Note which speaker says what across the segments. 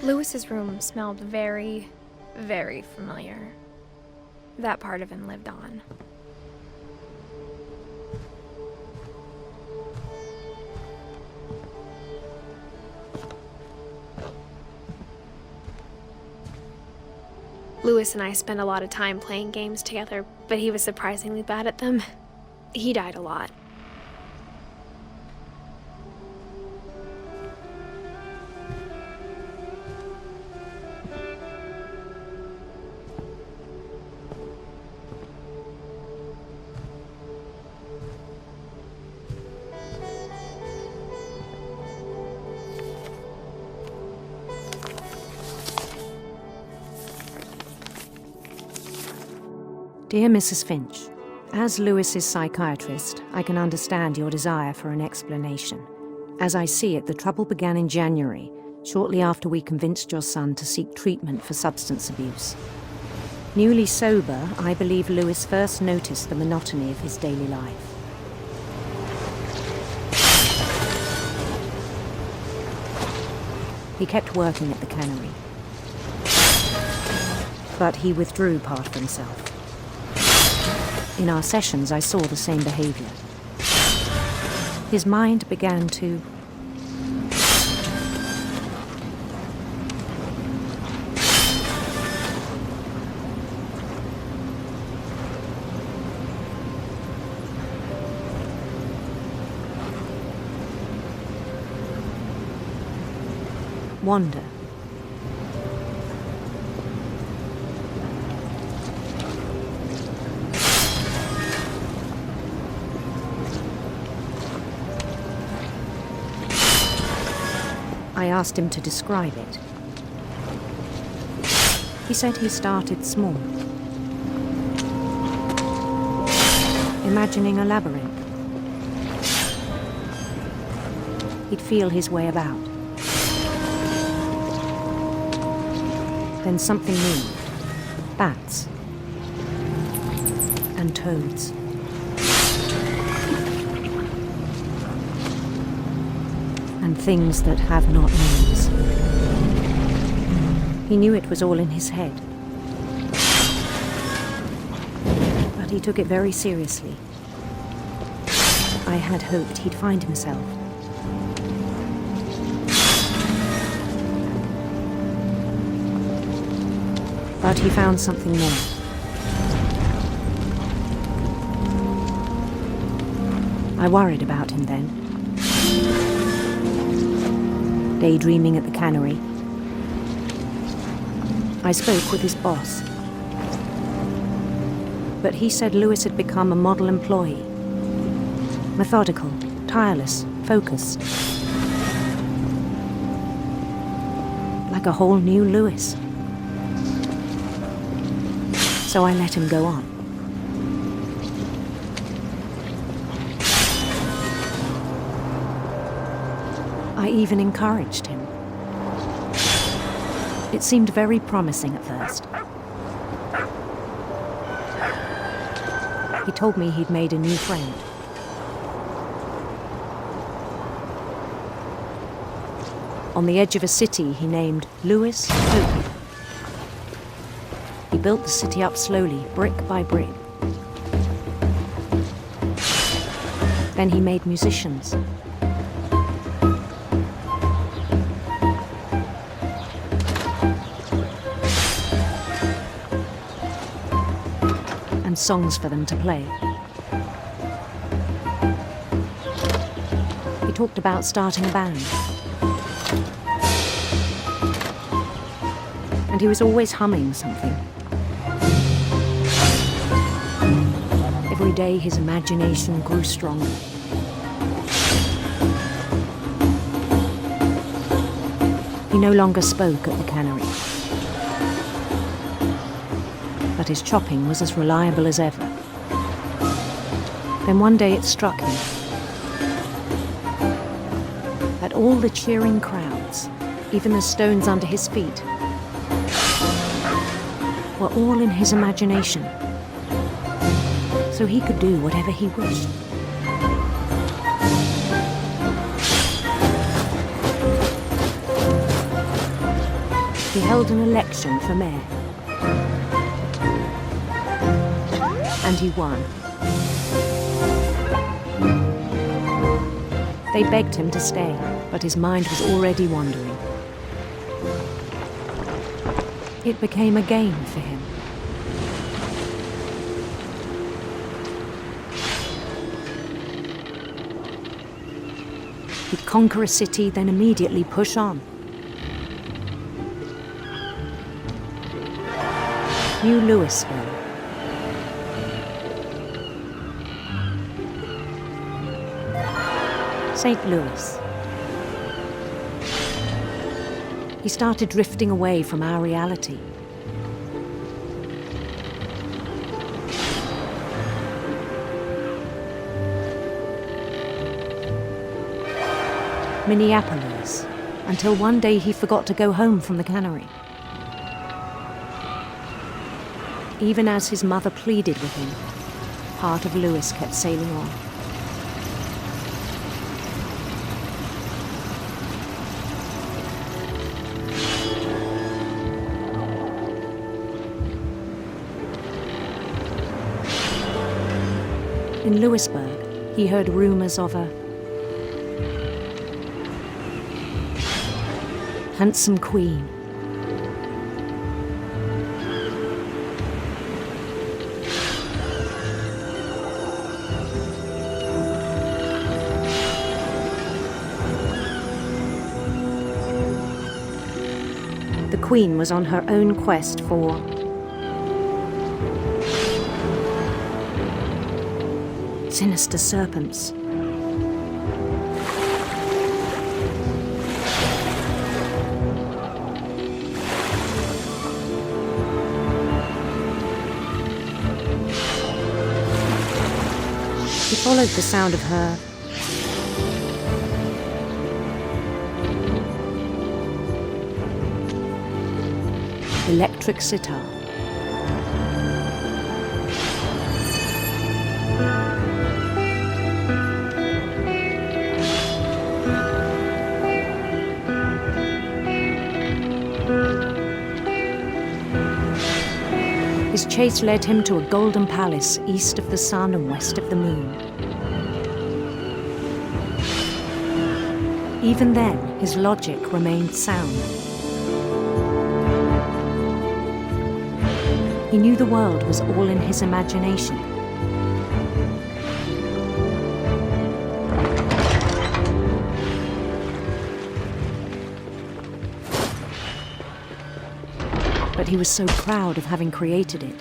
Speaker 1: Lewis's room smelled very, very familiar. That part of him lived on. Lewis and I spent a lot of time playing games together, but he was surprisingly bad at them. He died a lot.
Speaker 2: Dear Mrs. Finch, as Lewis's psychiatrist, I can understand your desire for an explanation. As I see it, the trouble began in January, shortly after we convinced your son to seek treatment for substance abuse. Newly sober, I believe Lewis first noticed the monotony of his daily life. He kept working at the cannery, but he withdrew part of himself. In our sessions, I saw the same behavior. His mind began to wander. I asked him to describe it. He said he started small, imagining a labyrinth. He'd feel his way about. Then something moved. Bats and toads. And things that have not names. He knew it was all in his head. But he took it very seriously. I had hoped he'd find himself. But he found something more. I worried about him then. Daydreaming at the cannery, I spoke with his boss. But he said Lewis had become a model employee. Methodical, tireless, focused. Like a whole new Lewis. So I let him go on. I even encouraged him. It seemed very promising at first. He told me he'd made a new friend. On the edge of a city he named Lewis Utopia. He built the city up slowly, brick by brick. Then he made musicians. And songs for them to play. He talked about starting a band. And he was always humming something. Every day his imagination grew stronger. He no longer spoke at the cannery. But his chopping was as reliable as ever. Then one day it struck him that all the cheering crowds, even the stones under his feet, were all in his imagination, so he could do whatever he wished. He held an election for mayor. And he won. They begged him to stay, but his mind was already wandering. It became a game for him. He'd conquer a city, then immediately push on. New Louisville. St. Louis. He started drifting away from our reality. Minneapolis, until one day he forgot to go home from the cannery. Even as his mother pleaded with him, part of Louis kept sailing on. In Louisburg, he heard rumors of a handsome queen. The queen was on her own quest for sinister serpents. He followed the sound of her electric sitar. His chase led him to a golden palace east of the sun and west of the moon. Even then, his logic remained sound. He knew the world was all in his imagination. But he was so proud of having created it.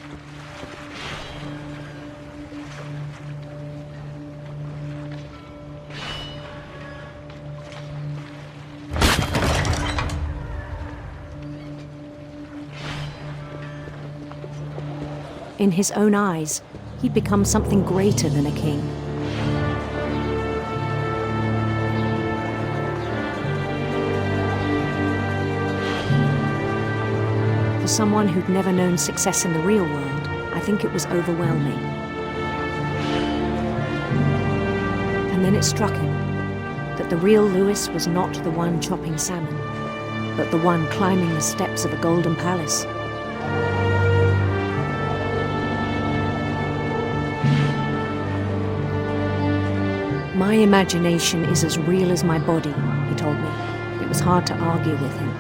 Speaker 2: In his own eyes, he'd become something greater than a king. For someone who'd never known success in the real world, I think it was overwhelming. And then it struck him that the real Louis was not the one chopping salmon, but the one climbing the steps of a golden palace. My imagination is as real as my body, he told me. It was hard to argue with him.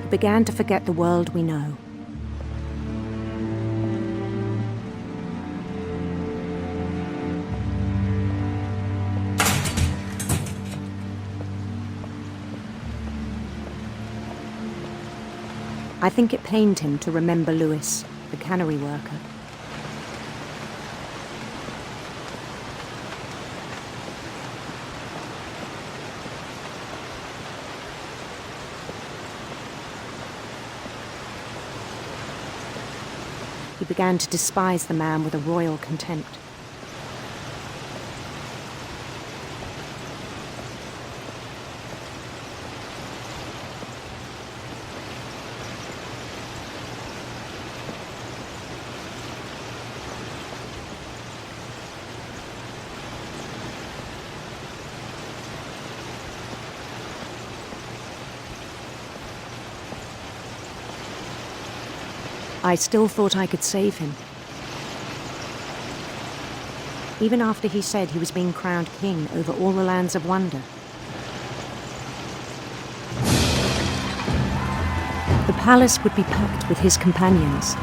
Speaker 2: He began to forget the world we know. I think it pained him to remember Louis, the cannery worker. He began to despise the man with a royal contempt. I still thought I could save him. Even after he said he was being crowned king over all the lands of wonder. The palace would be packed with his companions.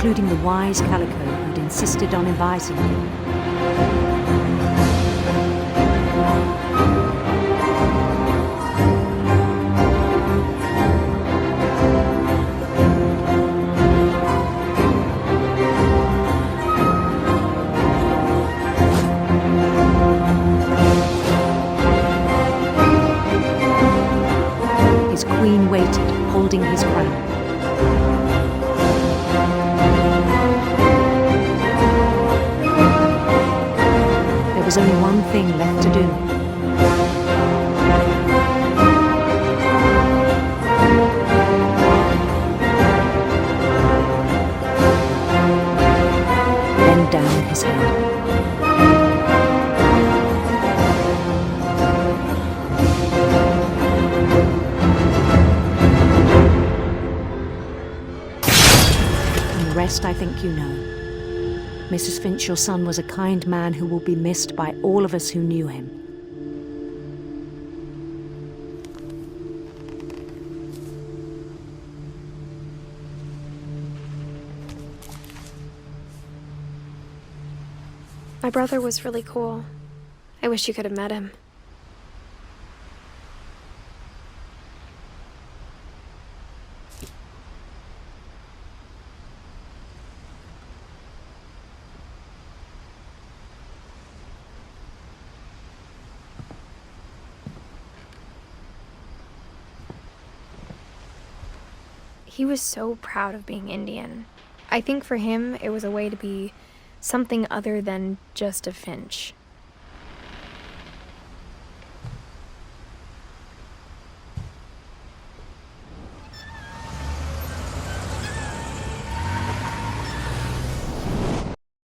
Speaker 2: Including the wise Calico who'd insisted on advising him. His queen waited, holding his crown. There was only one thing left to do. Bend down his head. And the rest I think you know. Mrs. Finch, your son was a kind man who will be missed by all of us who knew him.
Speaker 1: My brother was really cool. I wish you could have met him. He was so proud of being Indian. I think for him, it was a way to be something other than just a Finch.